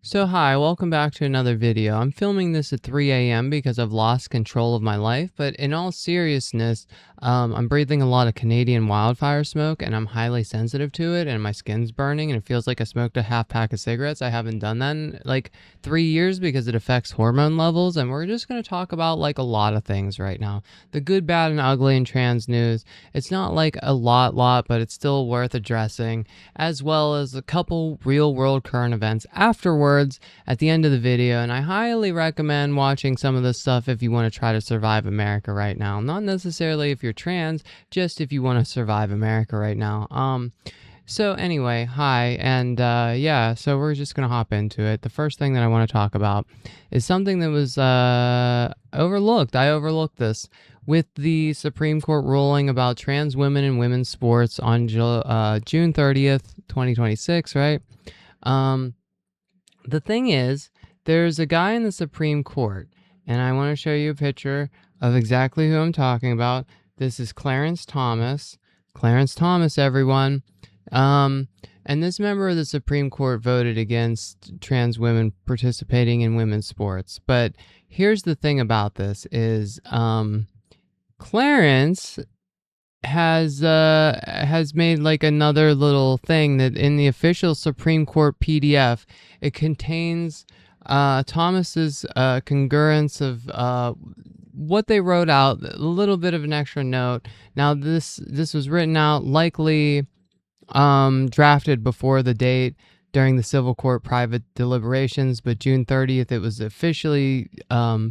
So hi, welcome back to another video. I'm filming this at 3 a.m. because I've lost control of my life, but in all seriousness, I'm breathing a lot of Canadian wildfire smoke and I'm highly sensitive to it and my skin's burning and it feels like I smoked a half pack of cigarettes. I haven't done that in like 3 years because it affects hormone levels, and we're just going to talk about like a lot of things right now. The good, bad, and ugly in trans news. It's not like a lot, but it's still worth addressing, as well as a couple real world current events afterwards at the end of the video. And I highly recommend watching some of this stuff if you want to try to survive America right now. Not necessarily if you're trans, just if you want to survive America right now. So anyway, hi, and yeah, so we're just gonna hop into it. The first thing that I want to talk about is something that was overlooked. I overlooked this with the Supreme Court ruling about trans women in women's sports on June 30th, 2026, right? Um, the thing is, there's a guy in the Supreme Court, and I want to show you a picture of exactly who I'm talking about. This is Clarence Thomas. Clarence Thomas, everyone. Um, and this member of the Supreme Court voted against trans women participating in women's sports. But here's the thing about this is Clarence has made like another little thing that in the official Supreme Court PDF, it contains Thomas's congruence of what they wrote out, a little bit of an extra note. Now this was written out, likely drafted before the date during the civil court private deliberations, but June 30th it was officially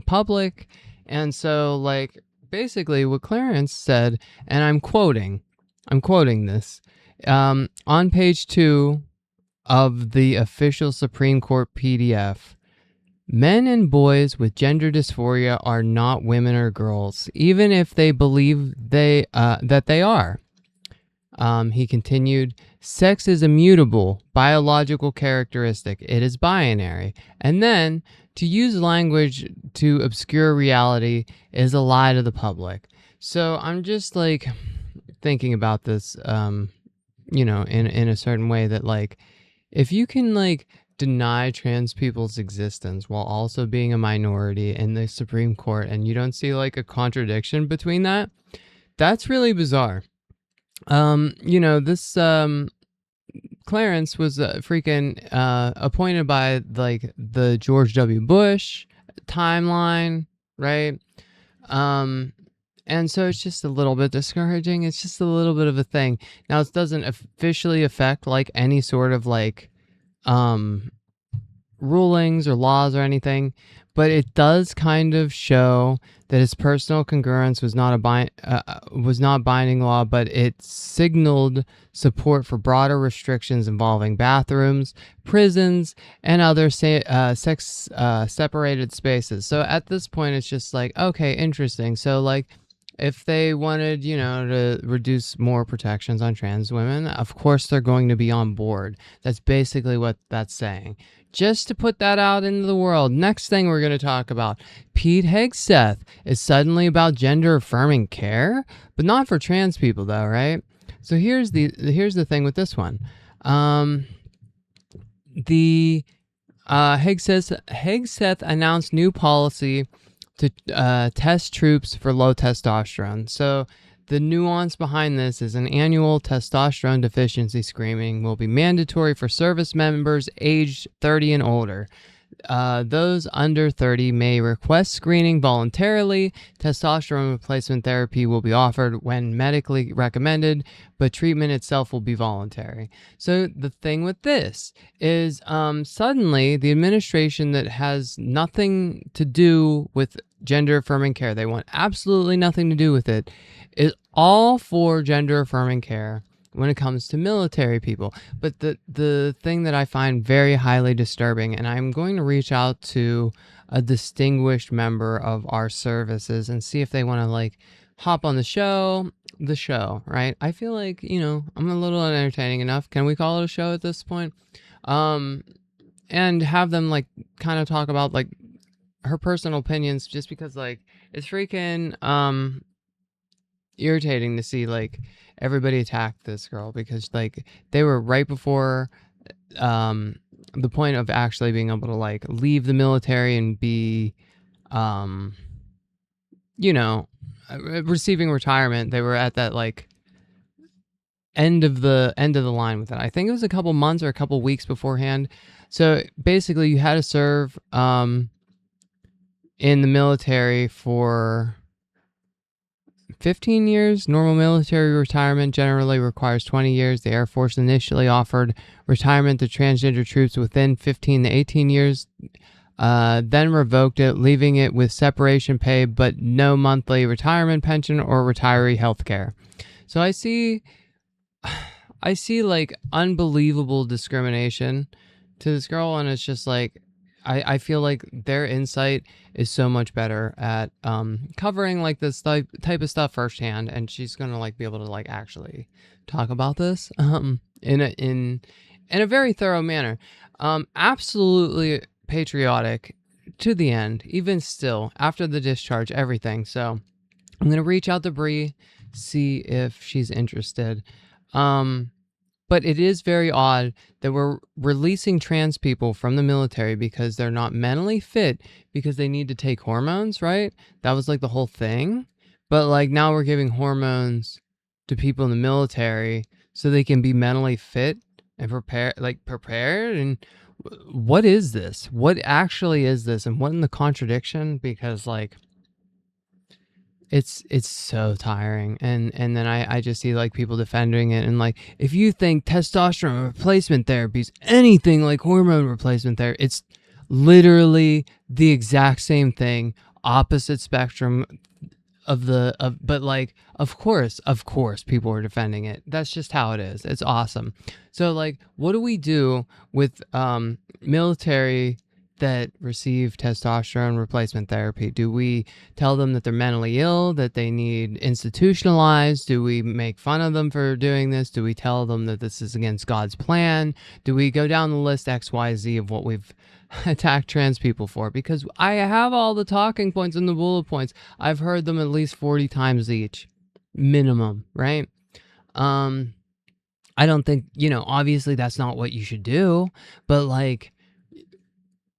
public. And so like basically what Clarence said, and I'm quoting this, on page 2 of the official Supreme Court PDF: men and boys with gender dysphoria are not women or girls, even if they believe that they are. He continued, sex is a mutable biological characteristic. It is binary. And then to use language to obscure reality is a lie to the public. So I'm just like thinking about this, in a certain way that like, if you can like deny trans people's existence while also being a minority in the Supreme Court and you don't see like a contradiction between that, that's really bizarre. This Clarence was freaking appointed by like the George W. Bush timeline, right? And so it's just a little bit discouraging. It's just a little bit of a thing. Now it doesn't officially affect like any sort of like rulings or laws or anything, but it does kind of show that his personal congruence was not binding law, but it signaled support for broader restrictions involving bathrooms, prisons, and other sex separated spaces. So at this point, it's just like, okay, interesting. So like, if they wanted, to reduce more protections on trans women, of course they're going to be on board. That's basically what that's saying. Just to put that out into the world. Next thing we're going to talk about, Pete Hegseth is suddenly about gender affirming care, but not for trans people though, right? So here's the thing with this one. Hegseth announced new policy to test troops for low testosterone. So the nuance behind this is an annual testosterone deficiency screening will be mandatory for service members aged 30 and older. Those under 30 may request screening voluntarily. Testosterone replacement therapy will be offered when medically recommended, but treatment itself will be voluntary. So the thing with this is suddenly the administration that has nothing to do with gender affirming care, they want absolutely nothing to do with it, is all for gender affirming care when it comes to military people. But the thing that I find very highly disturbing, and I'm going to reach out to a distinguished member of our services and see if they want to like hop on the show, right? I feel like, I'm a little unentertaining enough. Can we call it a show at this point? And have them like kind of talk about like her personal opinions, just because like it's freaking irritating to see like everybody attack this girl, because like they were right before the point of actually being able to like leave the military and be, um, you know, receiving retirement. They were at that like end of the line with it. I think it was a couple months or a couple weeks beforehand. So basically, you had to serve in the military for 15 years. Normal military retirement generally requires 20 years. The Air Force initially offered retirement to transgender troops within 15 to 18 years, then revoked it, leaving it with separation pay but no monthly retirement pension or retiree health care. So I see like unbelievable discrimination to this girl, and it's just like I feel like their insight is so much better at covering like this type of stuff firsthand, and she's gonna like be able to like actually talk about this in a very thorough manner. Absolutely patriotic to the end, even still after the discharge, everything. So I'm gonna reach out to Bree, see if she's interested. But it is very odd that we're releasing trans people from the military because they're not mentally fit because they need to take hormones, right? That was like the whole thing. But like now we're giving hormones to people in the military so they can be mentally fit and prepared. And what is this? What actually is this? And what in the contradiction? Because like it's so tiring, and then I just see like people defending it, and like if you think testosterone replacement therapy is anything like hormone replacement therapy, it's literally the exact same thing, opposite spectrum but like of course people are defending it. That's just how it is. It's awesome. So like what do we do with military that receive testosterone replacement therapy? Do we tell them that they're mentally ill, that they need institutionalized? Do we make fun of them for doing this? Do we tell them that this is against God's plan? Do we go down the list XYZ of what we've attacked trans people for? Because I have all the talking points and the bullet points. I've heard them at least 40 times each, minimum, right? I don't think, obviously that's not what you should do, but like,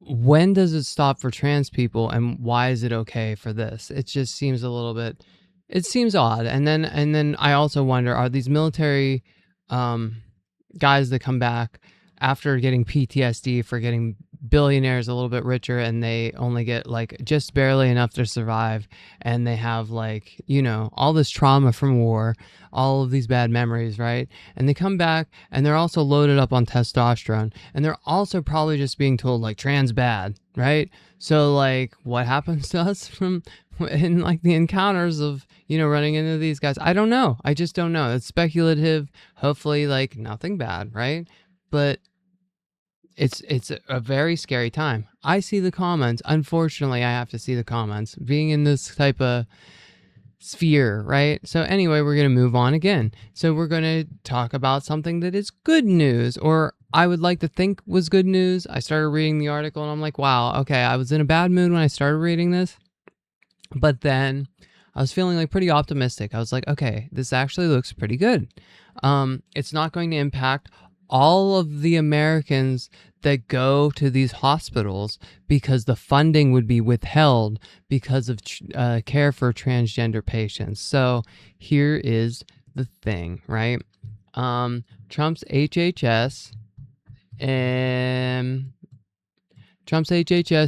when does it stop for trans people, and why is it okay for this? It just seems it seems odd. And then I also wonder, are these military guys that come back after getting PTSD for getting billionaires a little bit richer, and they only get like just barely enough to survive, and they have like, all this trauma from war, all of these bad memories, right? And they come back and they're also loaded up on testosterone, and they're also probably just being told like trans bad, right? So like what happens to us from in like the encounters of running into these guys? I don't know. I just don't know. It's speculative. Hopefully like nothing bad, right? But it's a very scary time. I see the comments. Unfortunately, I have to see the comments being in this type of sphere, right? So anyway, we're going to move on again. So we're going to talk about something that is good news, or I would like to think was good news. I started reading the article and I'm like, wow, okay, I was in a bad mood when I started reading this, but then I was feeling like pretty optimistic. I was like, okay, this actually looks pretty good. It's not going to impact all of the Americans that go to these hospitals because the funding would be withheld because of care for transgender patients. So here is the thing, right? Trump's HHS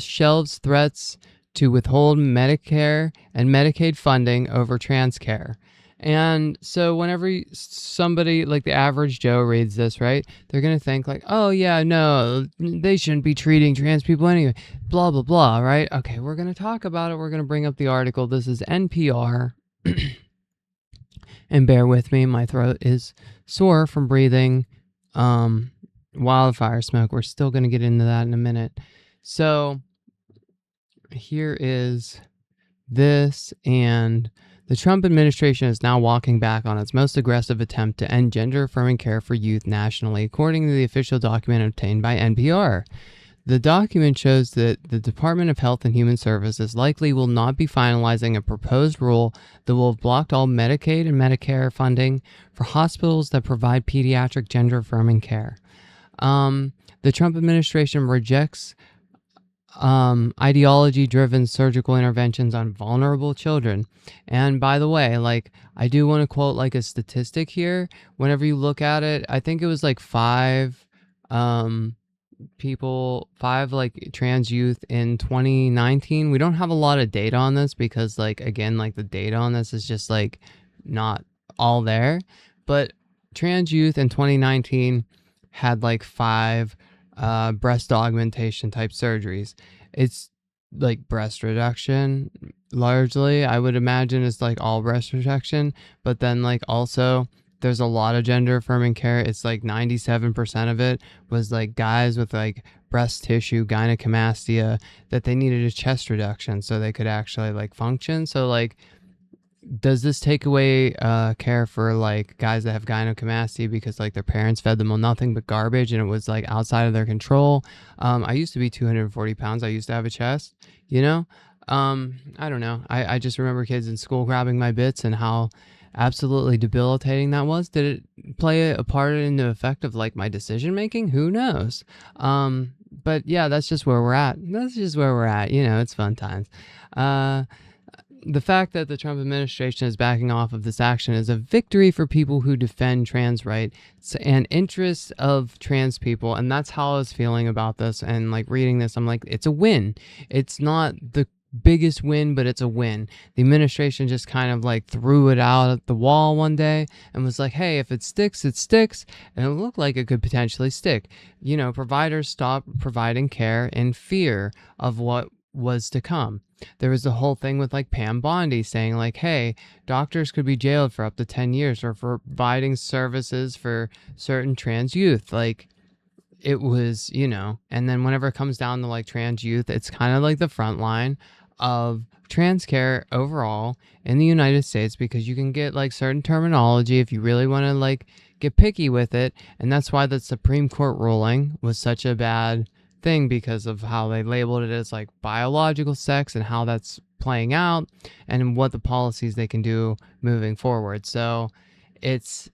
shelves threats to withhold Medicare and Medicaid funding over trans care. And so whenever somebody like the average Joe reads this, right, they're going to think like, oh yeah, no, they shouldn't be treating trans people anyway, blah, blah, blah, right? Okay, we're going to talk about it. We're going to bring up the article. This is NPR. And bear with me, my throat is sore from breathing wildfire smoke. We're still going to get into that in a minute. So here is this, and the Trump administration is now walking back on its most aggressive attempt to end gender-affirming care for youth nationally, according to the official document obtained by NPR. The document shows that the Department of Health and Human Services likely will not be finalizing a proposed rule that will have blocked all Medicaid and Medicare funding for hospitals that provide pediatric gender-affirming care. The Trump administration rejects ideology-driven surgical interventions on vulnerable children. And by the way, like, I do want to quote like a statistic here. Whenever you look at it, I think it was like um, five like trans youth in 2019. We don't have a lot of data on this because, like, again, like the data on this is just like not all there. But trans youth in 2019 had like five breast augmentation type surgeries. It's like breast reduction largely. I would imagine it's like all breast reduction, but then like also there's a lot of gender affirming care. It's like 97% of it was like guys with like breast tissue gynecomastia that they needed a chest reduction so they could actually like function. So like, does this take away care for like guys that have gynecomastia because like their parents fed them on nothing but garbage and it was like outside of their control? I used to be 240 pounds. I used to have a chest, you know. I don't know. I just remember kids in school grabbing my bits and how absolutely debilitating that was. Did it play a part in the effect of like my decision making? Who knows? But yeah, that's just where we're at. That's just where we're at. You know, it's fun times. Uh, the fact that the Trump administration is backing off of this action is a victory for people who defend trans rights and interests of trans people. And that's how I was feeling about this. And like reading this, I'm like, it's a win. It's not the biggest win, but it's a win. The administration just kind of like threw it out at the wall one day and was like, hey, if it sticks, it sticks. And it looked like it could potentially stick. You know, providers stopped providing care in fear of what was to come. There was the whole thing with like Pam Bondi saying like, hey, doctors could be jailed for up to 10 years for providing services for certain trans youth. Like, it was, you know. And then whenever it comes down to like trans youth, it's kind of like the front line of trans care overall in the United States, because you can get like certain terminology if you really want to like get picky with it. And that's why the Supreme Court ruling was such a bad thing, because of how they labeled it as like biological sex and how that's playing out and what the policies they can do moving forward. So it's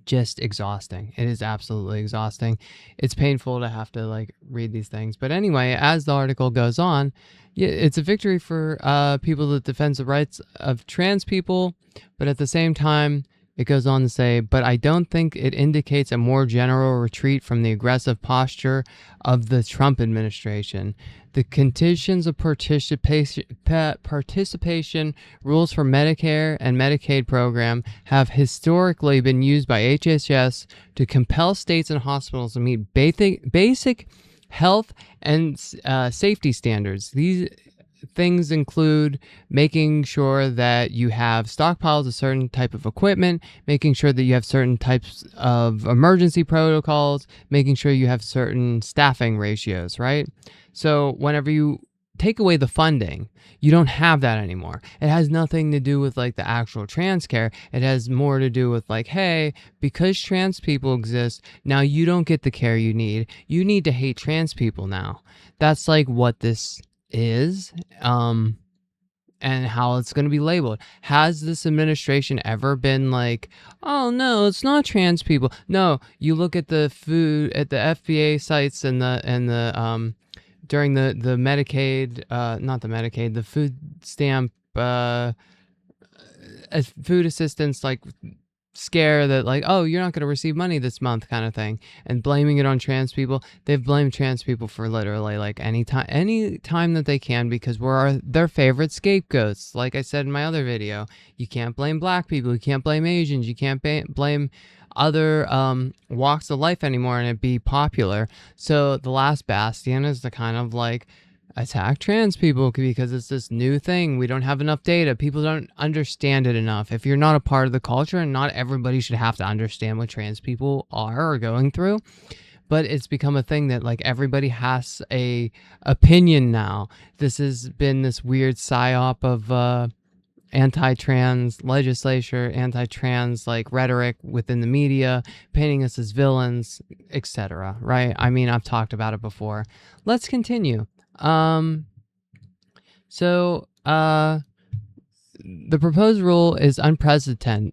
just exhausting. It is absolutely exhausting. It's painful to have to like read these things. But anyway, as the article goes on, yeah, it's a victory for people that defend the rights of trans people. But at the same time, it goes on to say, but I don't think it indicates a more general retreat from the aggressive posture of the Trump administration. The conditions of participation rules for Medicare and Medicaid program have historically been used by HHS to compel states and hospitals to meet basic health and safety standards. These things include making sure that you have stockpiles of certain type of equipment, making sure that you have certain types of emergency protocols, making sure you have certain staffing ratios, right? So whenever you take away the funding, you don't have that anymore. It has nothing to do with like the actual trans care. It has more to do with like, hey, because trans people exist, now you don't get the care you need. You need to hate trans people now. That's like what this is, and how it's going to be labeled. Has this administration ever been like, oh no, it's not trans people? No, you look at the food at the FBA sites and the during the Medicaid, not the Medicaid, the food stamp, food assistance, like scare that like, oh, you're not going to receive money this month kind of thing, and blaming it on trans people. They've blamed trans people for literally like any time that they can, because we're their favorite scapegoats. Like I said in my other video, you can't blame black people, you can't blame Asians, you can't blame other walks of life anymore and it be popular. So the last bastion is to kind of like attack trans people because it's this new thing. We don't have enough data. People don't understand it enough. If you're not a part of the culture, and not everybody should have to understand what trans people are or going through, but it's become a thing that like everybody has a opinion now. This has been this weird psyop of anti-trans legislature, anti-trans like rhetoric within the media, painting us as villains, etc. Right? I mean, I've talked about it before. Let's continue. So the proposed rule is unprecedented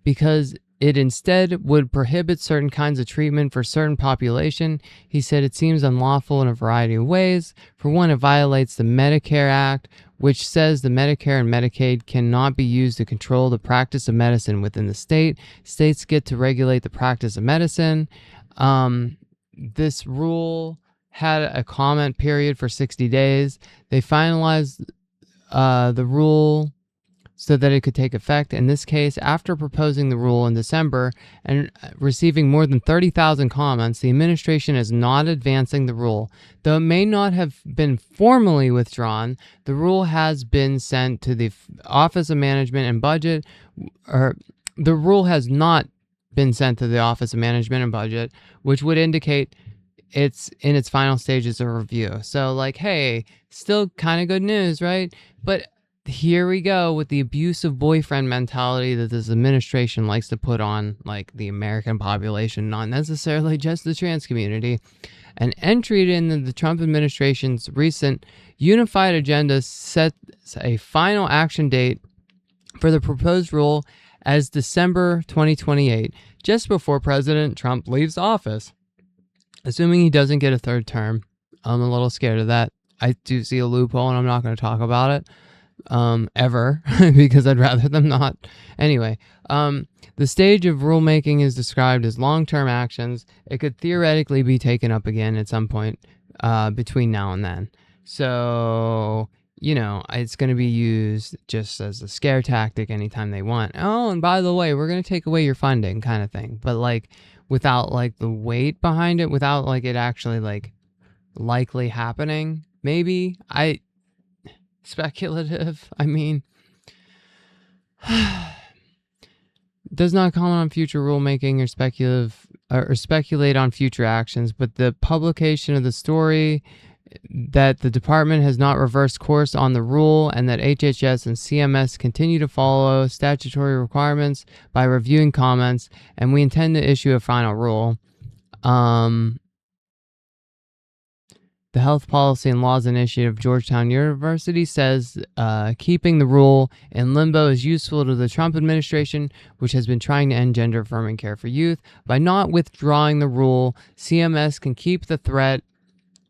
because it instead would prohibit certain kinds of treatment for certain population. He said it seems unlawful in a variety of ways. For one, it violates the Medicare Act, which says the Medicare and Medicaid cannot be used to control the practice of medicine within the state. States get to regulate the practice of medicine. This rule had a comment period for 60 days. They finalized the rule so that it could take effect. In this case, after proposing the rule in December and receiving more than 30,000 comments, the administration is not advancing the rule. Though it may not have been formally withdrawn, the rule has been sent to the Office of Management and Budget, or the rule has not been sent to the Office of Management and Budget, which would indicate it's in its final stages of review. So, like, hey, still kind of good news, right? But here we go with the abusive boyfriend mentality that this administration likes to put on, like, the American population, not necessarily just the trans community. An entry into the Trump administration's recent unified agenda sets a final action date for the proposed rule as December 2028, just before President Trump leaves office. Assuming he doesn't get a third term, I'm a little scared of that. I do see a loophole, and I'm not going to talk about it ever because I'd rather them not. Anyway, the stage of rulemaking is described as long-term actions. It could theoretically be taken up again at some point between now and then. So, it's going to be used just as a scare tactic anytime they want. Oh, and by the way, we're going to take away your funding kind of thing. But, like, without, like, the weight behind it, without, like, it actually, like, likely happening, maybe. Speculative, I mean, does not comment on future rulemaking or speculate on future actions, but the publication of the story that the department has not reversed course on the rule and that HHS and CMS continue to follow statutory requirements by reviewing comments, and we intend to issue a final rule. The Health Policy and Laws Initiative of Georgetown University says keeping the rule in limbo is useful to the Trump administration, which has been trying to end gender-affirming care for youth. By not withdrawing the rule, CMS can keep the threat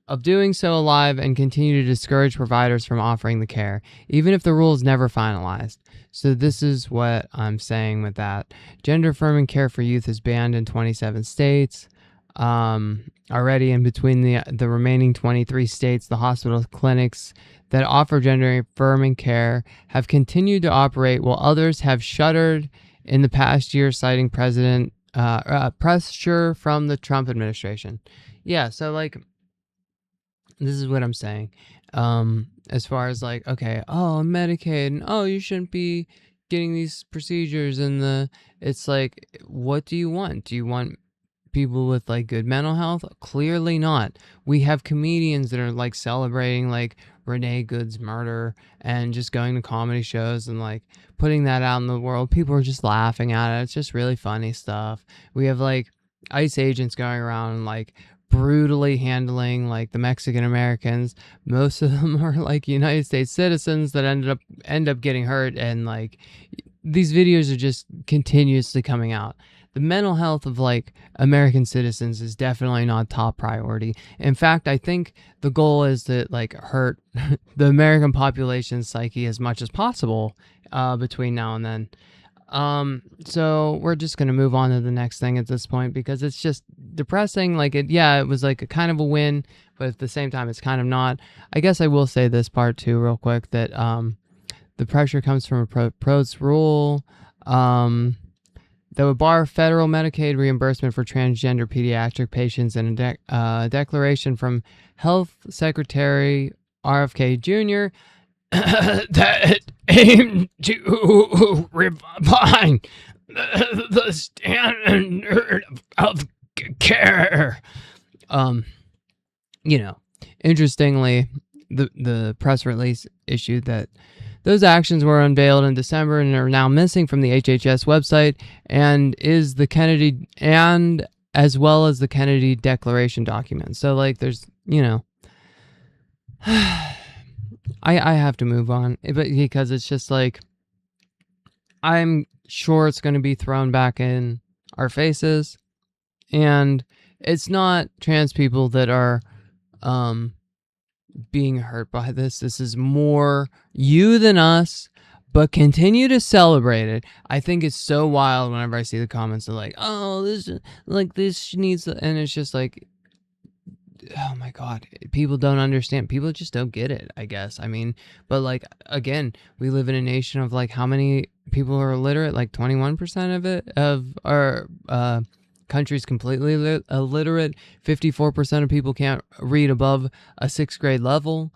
of doing so alive and continue to discourage providers from offering the care, even if the rule is never finalized. So this is what I'm saying with that. Gender-affirming care for youth is banned in 27 states. Already, in between the remaining 23 states, the hospital clinics that offer gender-affirming care have continued to operate, while others have shuttered in the past year, citing pressure from the Trump administration. Yeah, so, like, this is what I'm saying. As far as, like, okay, Medicaid, and you shouldn't be getting these procedures, and it's like, what do you want? Do you want people with, like, good mental health? Clearly not. We have comedians that are, like, celebrating, like, Renee Good's murder and just going to comedy shows and, like, putting that out in the world. People are just laughing at it. It's just really funny stuff. We have, like, ICE agents going around and, like, brutally handling, like, the Mexican Americans. Most of them are, like, United States citizens that end up getting hurt, and, like, these videos are just continuously coming out. The mental health of, like, American citizens is definitely not top priority. In fact, I think the goal is to, like, hurt the American population's psyche as much as possible between now and then. So we're just going to move on to the next thing at this point because it's just depressing. Like, it was like a kind of a win, but at the same time, it's kind of not. I guess I will say this part too, real quick, that the pressure comes from a proposed rule that would bar federal Medicaid reimbursement for transgender pediatric patients, and a declaration from Health Secretary RFK Jr. that aimed to refine the standard of care. Interestingly, the press release issued that those actions were unveiled in December and are now missing from the HHS website, and as well as the Kennedy Declaration document. So, like, there's, I have to move on, but because it's just like, I'm Sure, it's going to be thrown back in our faces. And it's not trans people that are um, being hurt by this. This is more you than us, but continue to celebrate it. I think it's so wild whenever I see the comments of like, oh, this needs, and it's just like, oh my god, people don't understand, people just don't get it, I guess. I mean, but like, again, we live in a nation of like, how many people are illiterate? Like 21% of it of our country's completely illiterate. 54% of people can't read above a 6th grade level.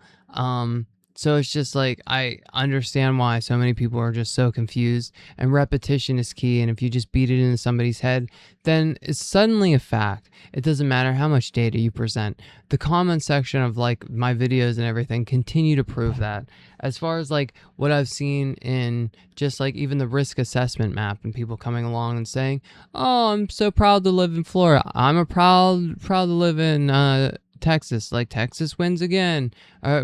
So it's just like, I understand why so many people are just so confused, and repetition is key, and if you just beat it into somebody's head, then it's suddenly a fact. It doesn't matter how much data you present. The comment section of like my videos and everything continue to prove that. As far as like what I've seen in just like even the risk assessment map, and people coming along and saying, oh, I'm so proud to live in Florida, I'm a proud to live in Texas, like Texas wins again,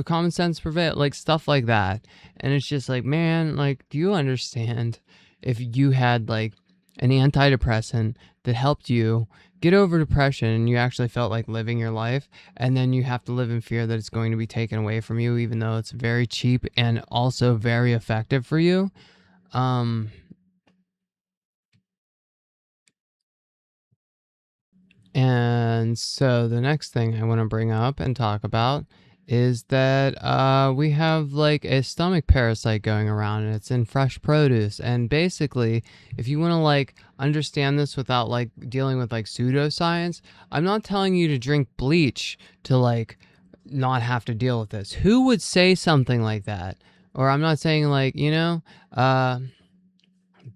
common sense prevail, like stuff like that. And it's just like, man, like, do you understand if you had like an antidepressant that helped you get over depression and you actually felt like living your life, and then you have to live in fear that it's going to be taken away from you, even though it's very cheap and also very effective for you? um And so the next thing I want to bring up and talk about is that we have like a stomach parasite going around, and it's in fresh produce. And basically, if you want to like understand this without like dealing with like pseudoscience, I'm not telling you to drink bleach to like not have to deal with this. Who would say something like that? Or I'm not saying like, uh,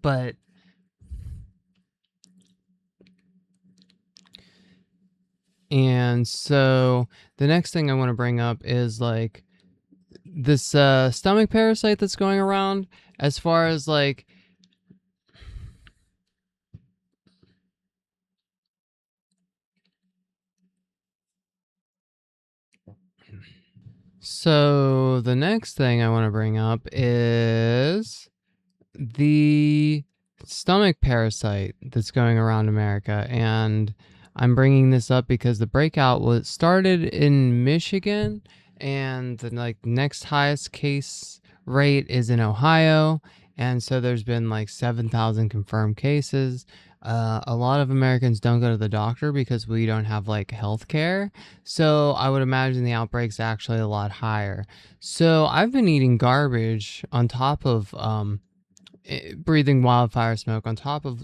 but and so the next thing I want to bring up is like this stomach parasite that's going around. As far as like, so the next thing I want to bring up is the stomach parasite that's going around America. And I'm bringing this up because the breakout was started in Michigan, and the like next highest case rate is in Ohio. And so there's been like 7,000 confirmed cases. A lot of Americans don't go to the doctor because we don't have like health care. So I would imagine the outbreak's actually a lot higher. So I've been eating garbage on top of breathing wildfire smoke on top of,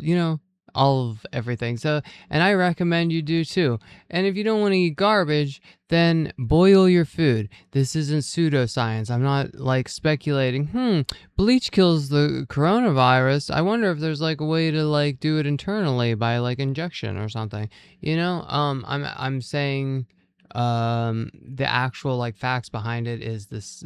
all of everything. So, and I recommend you do too. And if you don't want to eat garbage, then boil your food. This isn't pseudoscience. I'm not like speculating, bleach kills the coronavirus. I wonder if there's like a way to like do it internally by like injection or something. I'm saying the actual like facts behind it is this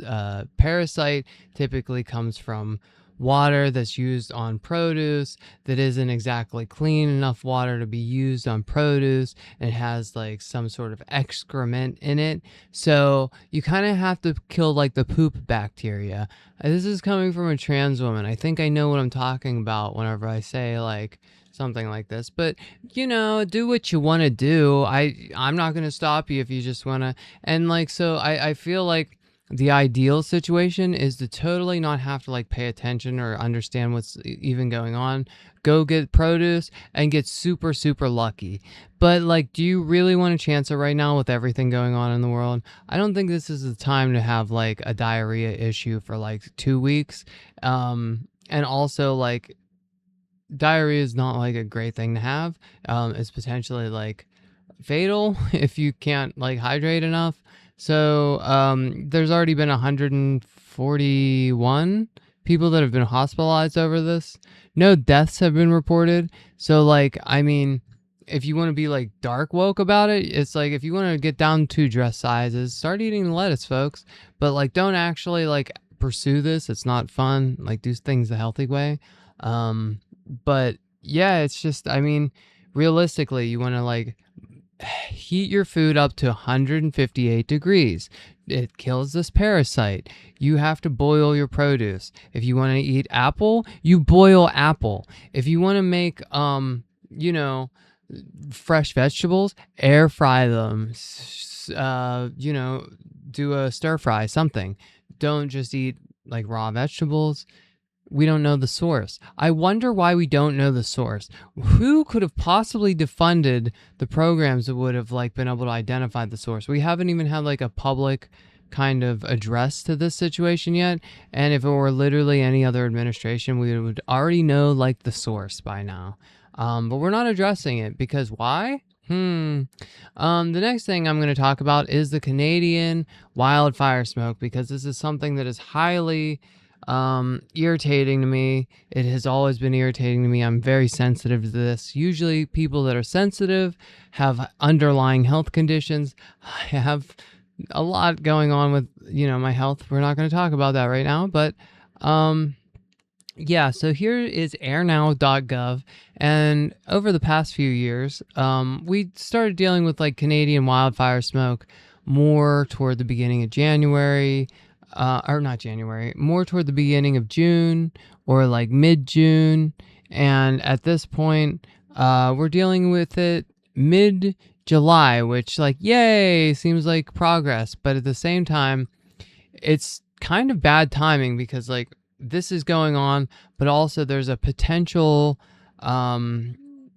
parasite typically comes from water that's used on produce that isn't exactly clean enough water to be used on produce, and it has like some sort of excrement in it. So you kind of have to kill like the poop bacteria. This is coming from a trans woman. I think I know what I'm talking about whenever I say like something like this. But do what you want to do. I'm not going to stop you if you just want to. And like, so I feel like the ideal situation is to totally not have to like pay attention or understand what's even going on. Go get produce and get super, super lucky. But like, do you really want to chance it right now with everything going on in the world? I don't think this is the time to have like a diarrhea issue for like 2 weeks. And also like, diarrhea is not like a great thing to have. It's potentially like fatal if you can't like hydrate enough. So there's already been 141 people that have been hospitalized over this. No deaths have been reported. So like, I mean, if you want to be like dark woke about it, it's like, if you want to get down to dress sizes, start eating lettuce, folks. But like, don't actually like pursue this. It's not fun. Like, do things the healthy way. But yeah, it's just, I mean, realistically, you want to like heat your food up to 158 degrees. it kills this parasite. You have to boil your produce. If you want to eat apple, you boil apple. If you want to make you know, fresh vegetables, air fry them. You know, do a stir fry, something. Don't just eat like raw vegetables. We don't know the source. I wonder why we don't know the source. Who could have possibly defunded the programs that would have like been able to identify the source? We haven't even had like a public kind of address to this situation yet. And if it were literally any other administration, we would already know like the source by now. But we're not addressing it because why? The next thing I'm going to talk about is the Canadian wildfire smoke, because this is something that is highly irritating to me. It has always been irritating to me. I'm very sensitive to this. Usually people that are sensitive have underlying health conditions. I have a lot going on with, you know, my health. We're not going to talk about that right now, but yeah, so here is airnow.gov, and over the past few years, we started dealing with like Canadian wildfire smoke more toward the beginning of January, or not January, more toward the beginning of June or like mid-June, and at this point, we're dealing with it mid-July, which like, yay, seems like progress, but at the same time, it's kind of bad timing because like, this is going on, but also there's a potential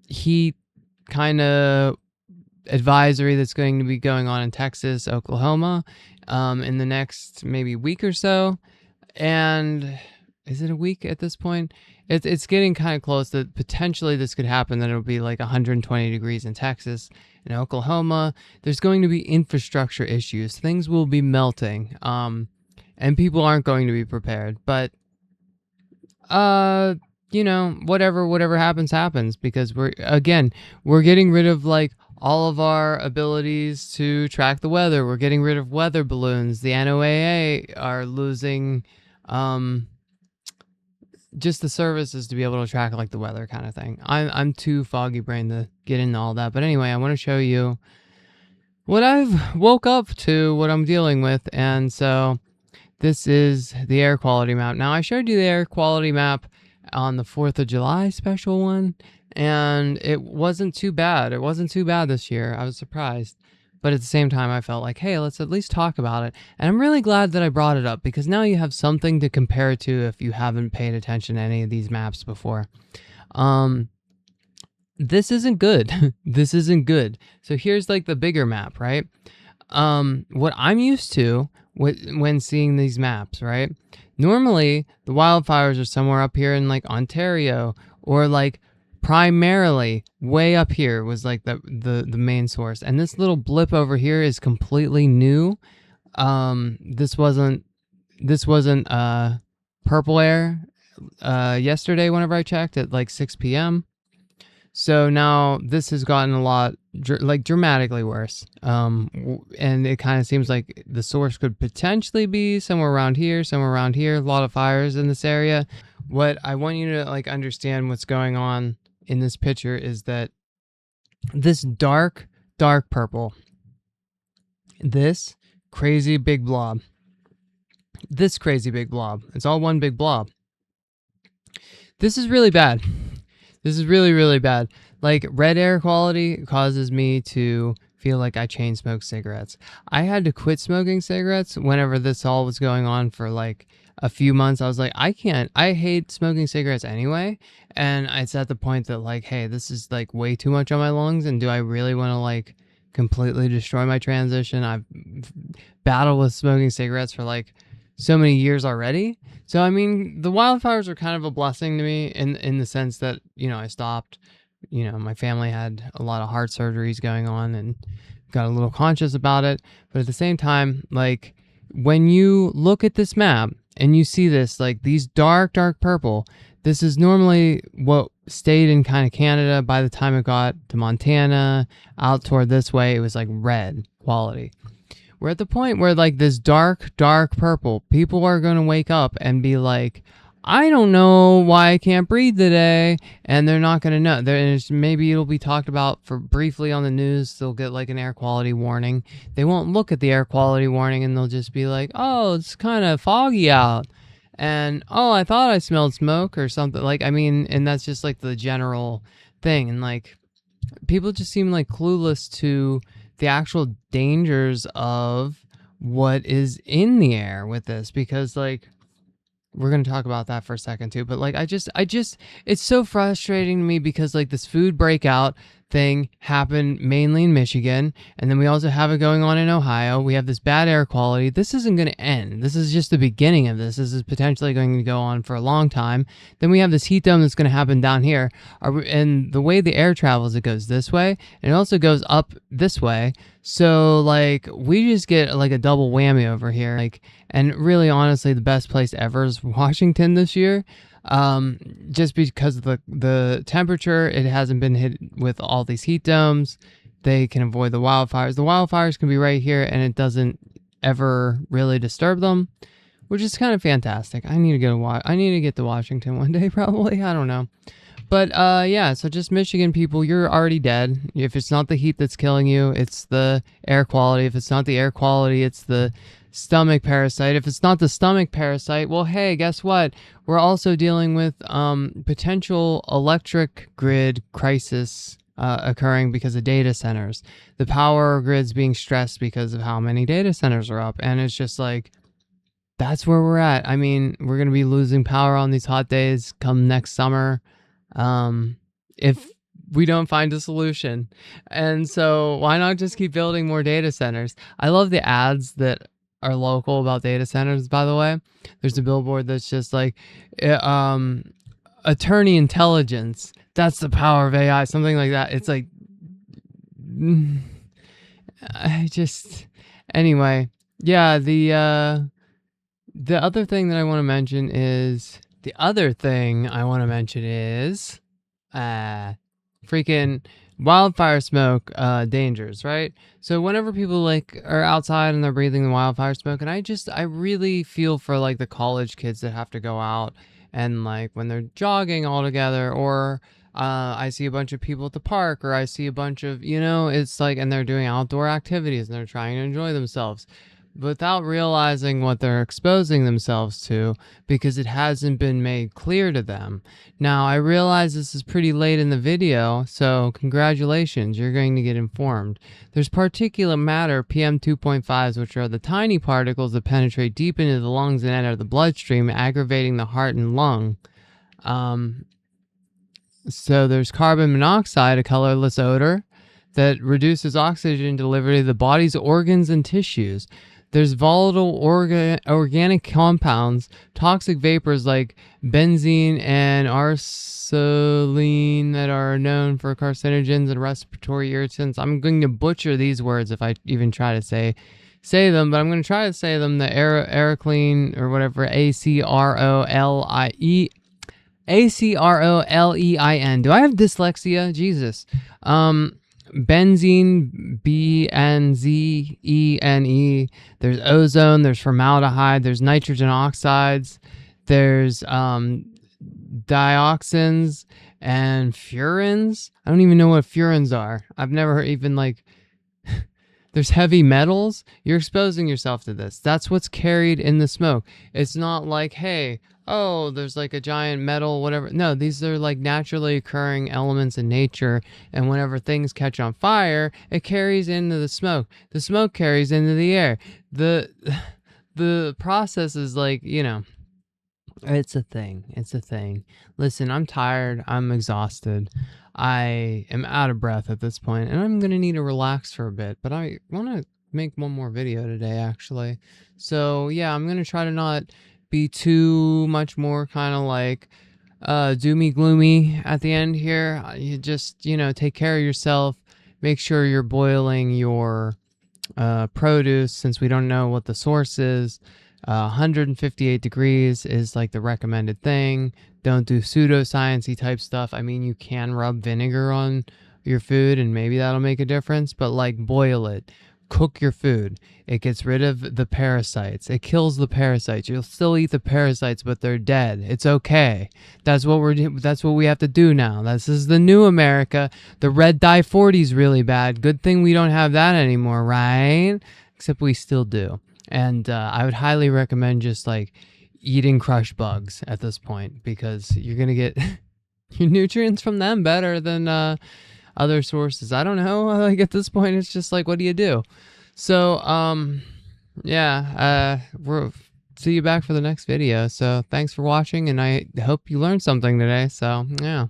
heat kind of advisory that's going to be going on in Texas, Oklahoma, in the next maybe week or so. And is it a week at this point? It's getting kind of close that potentially this could happen, that it'll be like 120 degrees in Texas and Oklahoma. There's going to be infrastructure issues. Things will be melting, and people aren't going to be prepared. But you know, whatever happens, because we're getting rid of like all of our abilities to track the weather. We're getting rid of weather balloons. The NOAA are losing just the services to be able to track like the weather kind of thing. I'm too foggy brained to get into all that. But anyway, I want to show you what I've woke up to, what I'm dealing with, and so this is the air quality map. Now, I showed you the air quality map on the 4th of July special one, and it wasn't too bad. It wasn't too bad this year. I was surprised. But at the same time, I felt like, hey, let's at least talk about it. And I'm really glad that I brought it up, because now you have something to compare it to if you haven't paid attention to any of these maps before. This isn't good. This isn't good. So here's like the bigger map, right? What I'm used to when seeing these maps, right? Normally, the wildfires are somewhere up here in like Ontario, or like primarily way up here was like the main source. And this little blip over here is completely new. This wasn't purple air yesterday whenever I checked at like 6 p.m. So now this has gotten a lot, dramatically worse. And it kind of seems like the source could potentially be somewhere around here, a lot of fires in this area. What I want you to like understand what's going on in this picture is that this dark purple, this crazy big blob, it's all one big blob. This is really bad. This is really, really bad. Like, red air quality causes me to feel like I chain smoke cigarettes. I had to quit smoking cigarettes whenever this all was going on for like a few months. I was like, I hate smoking cigarettes anyway. And it's at the point that like, hey, this is like way too much on my lungs. And do I really want to like completely destroy my transition? I've battled with smoking cigarettes for like so many years already. So, I mean, the wildfires are kind of a blessing to me in the sense that, you know, I stopped. You know, my family had a lot of heart surgeries going on and got a little conscious about it. But at the same time, like, when you look at this map and you see this, like, these dark purple, this is normally what stayed in kind of Canada. By the time it got to Montana, out toward this way, it was like red quality. We're at the point where like this dark purple, people are going to wake up and be like, I don't know why I can't breathe today, and they're not going to know. Maybe it'll be talked about for briefly on the news. They'll get like an air quality warning. They won't look at the air quality warning, and they'll just be like, "Oh, it's kind of foggy out," and "Oh, I thought I smelled smoke or something." Like, I mean, and that's just like the general thing, and like people just seem like clueless to the actual dangers of what is in the air with this, because like we're going to talk about that for a second too, but like I just it's so frustrating to me because like this food breakout thing happened mainly in Michigan, and then we also have it going on in Ohio. We have this bad air quality. This isn't going to end. This is just the beginning of this. This is potentially going to go on for a long time. Then we have this heat dome that's going to happen down here. And the way the air travels, it goes this way, and it also goes up this way. So like we just get like a double whammy over here. Like, and really honestly the best place ever is Washington this year. Just because of the temperature, it hasn't been hit with all these heat domes. They can avoid the wildfires. The wildfires can be right here, and it doesn't ever really disturb them, which is kind of fantastic. I need to get to Washington one day, probably. I don't know. But yeah, so just Michigan people, you're already dead. If it's not the heat that's killing you, it's the air quality. If it's not the air quality, it's the stomach parasite. If it's not the stomach parasite, well, hey, guess what? We're also dealing with potential electric grid crisis occurring because of data centers. The power grid's being stressed because of how many data centers are up. And it's just like, that's where we're at. I mean, we're going to be losing power on these hot days come next summer. If we don't find a solution. And so why not just keep building more data centers? I love the ads that are local about data centers, by the way. There's a billboard that's just like, attorney intelligence. That's the power of AI, something like that. It's like, anyway, yeah, the other thing I want to mention is freaking wildfire smoke dangers, right? So whenever people like are outside and they're breathing the wildfire smoke, and I really feel for like the college kids that have to go out and like when they're jogging all together, or I see a bunch of people at the park, or I see a bunch of, it's like, and they're doing outdoor activities and they're trying to enjoy themselves without realizing what they're exposing themselves to because it hasn't been made clear to them. Now, I realize this is pretty late in the video, so congratulations, you're going to get informed. There's particulate matter, PM 2.5s, which are the tiny particles that penetrate deep into the lungs and enter the bloodstream, aggravating the heart and lung. So there's carbon monoxide, a colorless odor that reduces oxygen delivery to the body's organs and tissues. There's volatile organic compounds, toxic vapors like benzene and arsenine that are known for carcinogens and respiratory irritants. I'm going to butcher these words if I even try to say them, but I'm going to try to say them. The Aeroclean or whatever, ACROLEIN. Do I have dyslexia? Jesus. Benzene, benzene. There's ozone, there's formaldehyde, there's nitrogen oxides, there's dioxins and furans. I don't even know what furans are. I've never even like there's heavy metals. You're exposing yourself to this. That's what's carried in the smoke. It's not like, hey, oh, there's like a giant metal, whatever. No, these are like naturally occurring elements in nature. And whenever things catch on fire, it carries into the smoke. The smoke carries into the air. The process is like, it's a thing. It's a thing. Listen, I'm tired. I'm exhausted. I am out of breath at this point, and I'm going to need to relax for a bit. But I want to make one more video today, actually. So, yeah, I'm going to try to not be too much more kind of like doomy gloomy at the end here. You just, take care of yourself. Make sure you're boiling your produce, since we don't know what the source is. 158 degrees is like the recommended thing. Don't do pseudoscience-y type stuff. I mean, you can rub vinegar on your food and maybe that'll make a difference, but like boil it. cook your food. It gets rid of the parasites. It kills the parasites. You'll still eat the parasites, but they're dead. It's okay. That's what we have to do now. This is the new America. The red dye 40 is really bad. Good thing we don't have that anymore, right? Except we still do. And I would highly recommend just like eating crushed bugs at this point, because you're going to get your nutrients from them better than other sources. I don't know. Like at this point, it's just like, what do you do? So, yeah, we'll see you back for the next video. So thanks for watching, and I hope you learned something today. So, yeah.